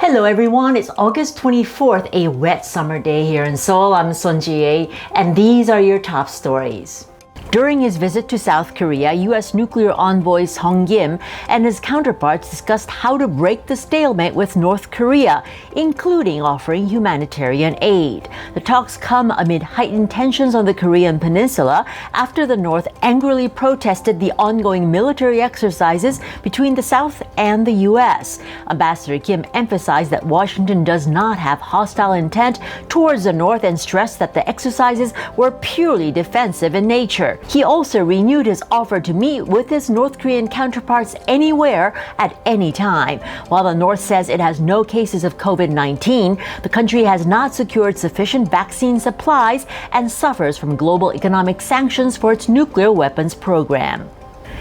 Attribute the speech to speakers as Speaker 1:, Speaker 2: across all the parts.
Speaker 1: Hello everyone, it's August 24th, a wet summer day here in Seoul. I'm Sun Ji-ae, and these are your top stories. During his visit to South Korea, U.S. nuclear envoy Sung Kim and his counterparts discussed how to break the stalemate with North Korea, including offering humanitarian aid. The talks come amid heightened tensions on the Korean peninsula after the North angrily protested the ongoing military exercises between the South and the U.S. Ambassador Kim emphasized that Washington does not have hostile intent towards the North and stressed that the exercises were purely defensive in nature. He also renewed his offer to meet with his North Korean counterparts anywhere at any time. While the North says it has no cases of COVID-19, the country has not secured sufficient vaccine supplies and suffers from global economic sanctions for its nuclear weapons program.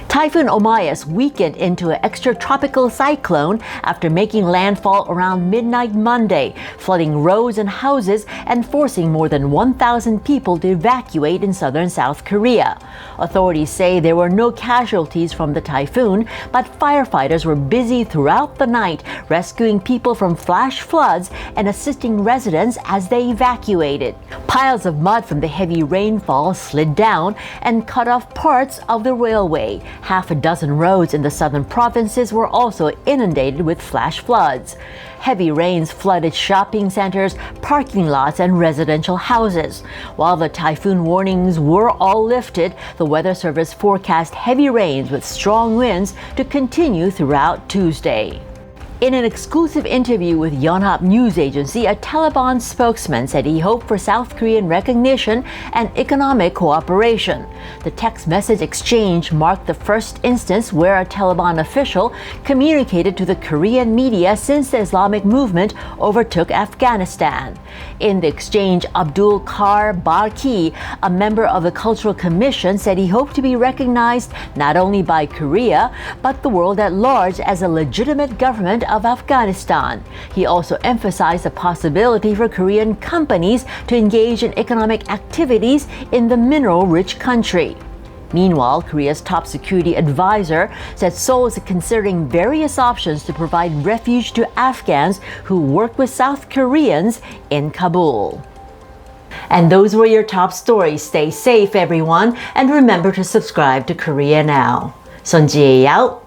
Speaker 1: Typhoon Omais weakened into an extratropical cyclone after making landfall around midnight Monday, flooding roads and houses and forcing more than 1,000 people to evacuate in southern South Korea. Authorities say there were no casualties from the typhoon, but firefighters were busy throughout the night rescuing people from flash floods and assisting residents as they evacuated. Piles of mud from the heavy rainfall slid down and cut off parts of the railway. Half a dozen roads in the southern provinces were also inundated with flash floods. Heavy rains flooded shopping centers, parking lots, and residential houses. While the typhoon warnings were all lifted, the Weather Service forecast heavy rains with strong winds to continue throughout Tuesday. In an exclusive interview with Yonhap News Agency, a Taliban spokesman said he hoped for South Korean recognition and economic cooperation. The text message exchange marked the first instance where a Taliban official communicated to the Korean media since the Islamic movement overtook Afghanistan. In the exchange, Abdul Kar Barki, a member of the Cultural Commission, said he hoped to be recognized not only by Korea, but the world at large as a legitimate government of Afghanistan. He also emphasized the possibility for Korean companies to engage in economic activities in the mineral-rich country. Meanwhile, Korea's top security advisor said Seoul is considering various options to provide refuge to Afghans who work with South Koreans in Kabul. And those were your top stories. Stay safe, everyone, and remember to subscribe to Korea Now. Sun Ji-ae out.